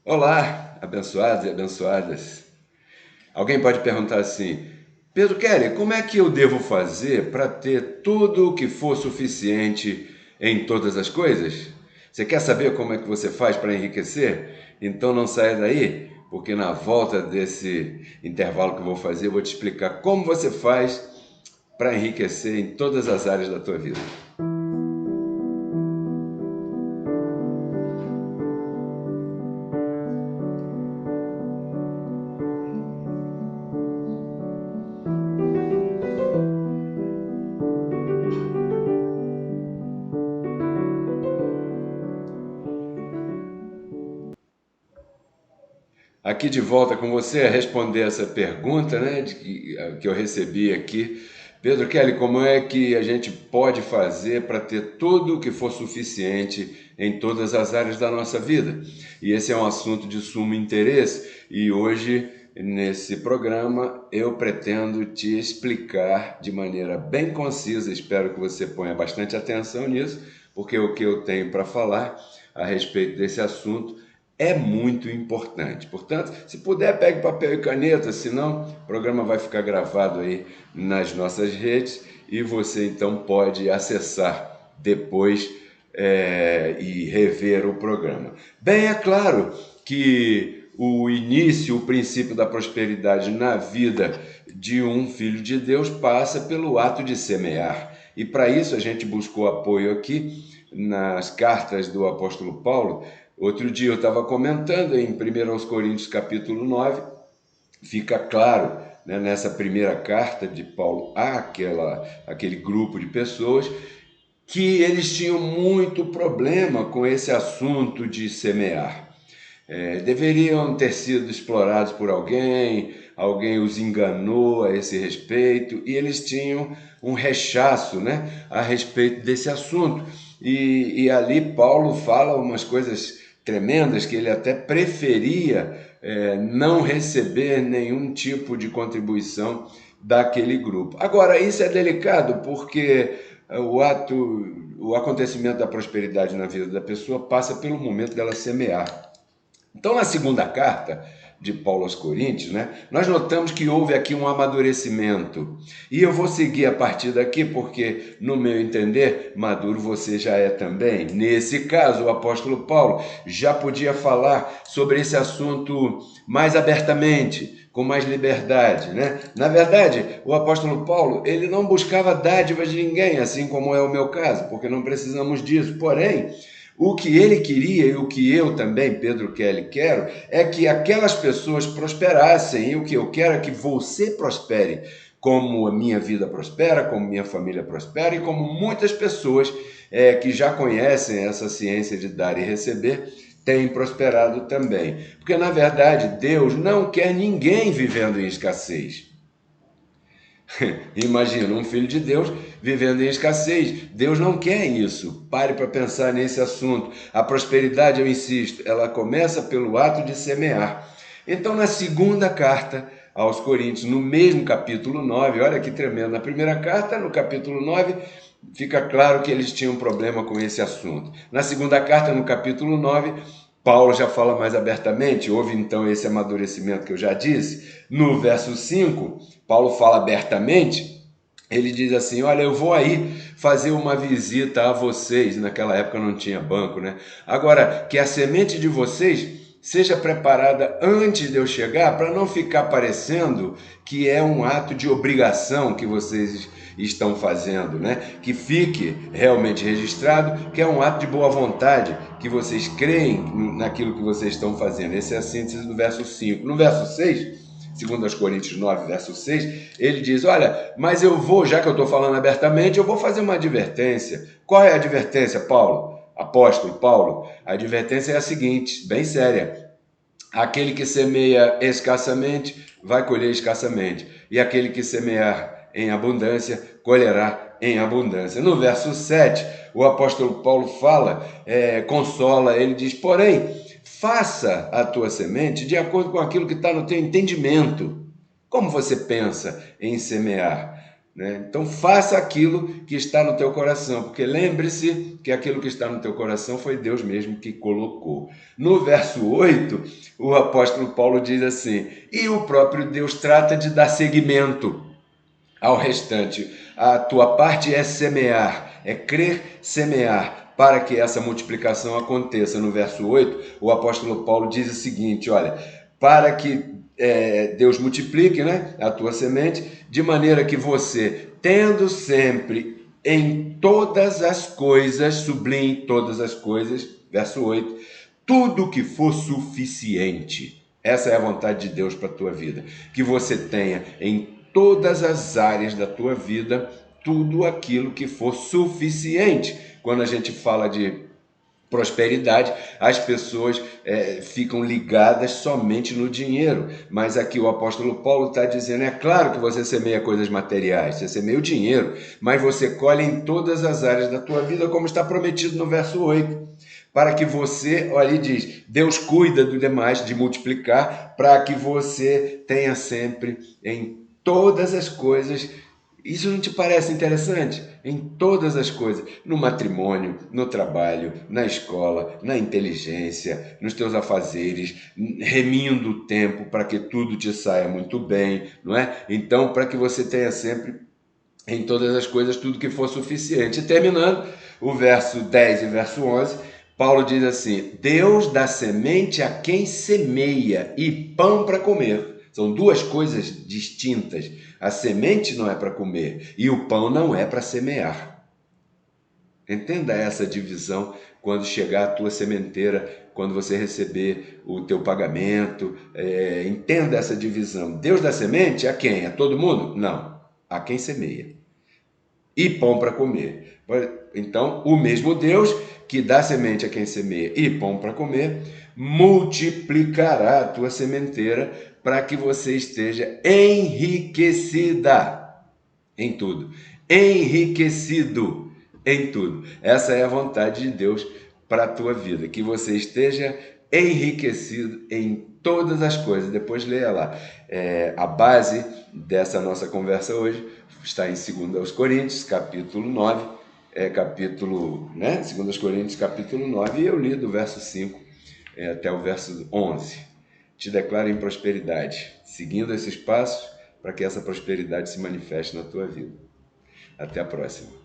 Olá, abençoados e abençoadas. Alguém pode perguntar assim: Pedro Kelly, como é que eu devo fazer para ter tudo o que for suficiente em todas as coisas? Você quer saber como é que você faz para enriquecer? Então não saia daí, porque na volta desse intervalo que eu vou fazer, eu vou te explicar como você faz para enriquecer em todas as áreas da tua vida. Aqui de volta com você a responder essa pergunta, né, que eu recebi aqui. Pedro Kelly, como é que a gente pode fazer para ter tudo o que for suficiente em todas as áreas da nossa vida? E esse é um assunto de sumo interesse e hoje, nesse programa, eu pretendo te explicar de maneira bem concisa, espero que você ponha bastante atenção nisso, porque o que eu tenho para falar a respeito desse assunto é muito importante. Portanto, se puder, pegue papel e caneta, senão o programa vai ficar gravado aí nas nossas redes e você então pode acessar depois e rever o programa. Bem, é claro que o início, o princípio da prosperidade na vida de um filho de Deus passa pelo ato de semear. E para isso a gente buscou apoio aqui nas cartas do apóstolo Paulo. Outro dia eu estava comentando em 1 Coríntios capítulo 9, fica claro, né, nessa primeira carta de Paulo àquele grupo de pessoas, que eles tinham muito problema com esse assunto de semear. Deveriam ter sido explorados por alguém, alguém os enganou a esse respeito, e eles tinham um rechaço, né, a respeito desse assunto. E ali Paulo fala umas coisas tremendas, que ele até preferia não receber nenhum tipo de contribuição daquele grupo. Agora, isso é delicado porque o acontecimento da prosperidade na vida da pessoa passa pelo momento dela semear. Então, na segunda carta de Paulo aos Coríntios, né, nós notamos que houve aqui um amadurecimento. E eu vou seguir a partir daqui, porque, no meu entender, maduro você já é também. Nesse caso, o apóstolo Paulo já podia falar sobre esse assunto mais abertamente, com mais liberdade, né? Na verdade, o apóstolo Paulo, ele não buscava dádivas de ninguém, assim como é o meu caso, porque não precisamos disso. Porém, o que ele queria e o que eu também, Pedro Kelly, quero é que aquelas pessoas prosperassem. E o que eu quero é que você prospere, como a minha vida prospera, como minha família prospera e como muitas pessoas que já conhecem essa ciência de dar e receber têm prosperado também. Porque, na verdade, Deus não quer ninguém vivendo em escassez. Imagina, um filho de Deus vivendo em escassez. Deus não quer isso. Pare para pensar nesse assunto. A prosperidade, eu insisto, ela começa pelo ato de semear. Então, na segunda carta aos Coríntios, no mesmo capítulo 9, olha que tremendo. Na primeira carta, no capítulo 9, fica claro que eles tinham problema com esse assunto. Na segunda carta, no capítulo 9, Paulo já fala mais abertamente, houve então esse amadurecimento que eu já disse. No verso 5, Paulo fala abertamente, ele diz assim: olha, eu vou aí fazer uma visita a vocês. Naquela época não tinha banco, né? Agora, que a semente de vocês seja preparada antes de eu chegar, para não ficar parecendo que é um ato de obrigação que vocês estão fazendo, né? Que fique realmente registrado que é um ato de boa vontade, que vocês creem naquilo que vocês estão fazendo. Essa é a síntese do verso 5. No verso 6, segundo aos Coríntios 9, verso 6, ele diz: olha, mas eu vou, já que eu estou falando abertamente, eu vou fazer uma advertência. Qual é a advertência, Paulo? Apóstolo Paulo? A advertência é a seguinte, bem séria: aquele que semeia escassamente vai colher escassamente, e aquele que semear em abundância colherá em abundância. No verso 7, o apóstolo Paulo fala, consola, ele diz: porém, faça a tua semente de acordo com aquilo que está no teu entendimento. Como você pensa em semear? né? Então faça aquilo que está no teu coração, porque lembre-se que aquilo que está no teu coração foi Deus mesmo que colocou. No verso 8, o apóstolo Paulo diz assim: e o próprio Deus trata de dar seguimento ao restante. A tua parte é semear, é crer, semear, para que essa multiplicação aconteça. No verso 8, o apóstolo Paulo diz o seguinte: olha, para que Deus multiplique, né, a tua semente, de maneira que você, tendo sempre em todas as coisas, sublinhe todas as coisas, verso 8, tudo que for suficiente. Essa é a vontade de Deus para a tua vida. Que você tenha em todas as áreas da tua vida tudo aquilo que for suficiente. Quando a gente fala de prosperidade, as pessoas ficam ligadas somente no dinheiro. Mas aqui o apóstolo Paulo está dizendo, é claro que você semeia coisas materiais, você semeia o dinheiro, mas você colhe em todas as áreas da tua vida, como está prometido no verso 8. Para que você, olha, ele diz, Deus cuida do demais, de multiplicar, para que você tenha sempre em todas as coisas. Isso não te parece interessante? Em todas as coisas, no matrimônio, no trabalho, na escola, na inteligência, nos teus afazeres, remindo o tempo para que tudo te saia muito bem, não é? Então, para que você tenha sempre em todas as coisas tudo que for suficiente. E terminando, o verso 10 e verso 11, Paulo diz assim: Deus dá semente a quem semeia e pão para comer. São duas coisas distintas. A semente não é para comer e o pão não é para semear. Entenda essa divisão quando chegar a tua sementeira, quando você receber o teu pagamento. Entenda essa divisão. Deus dá semente a quem? A todo mundo? Não. A quem semeia. E pão para comer. Então, o mesmo Deus que dá semente a quem semeia e pão para comer, multiplicará a tua sementeira para que você esteja enriquecida em tudo. Enriquecido em tudo. Essa é a vontade de Deus para a tua vida, que você esteja enriquecido em todas as coisas. Depois leia lá. A base dessa nossa conversa hoje está em 2 Coríntios, capítulo 9, né? 2 Coríntios, capítulo 9, e eu li do verso 5 até o verso 11. Te declaro em prosperidade, seguindo esses passos para que essa prosperidade se manifeste na tua vida. Até a próxima.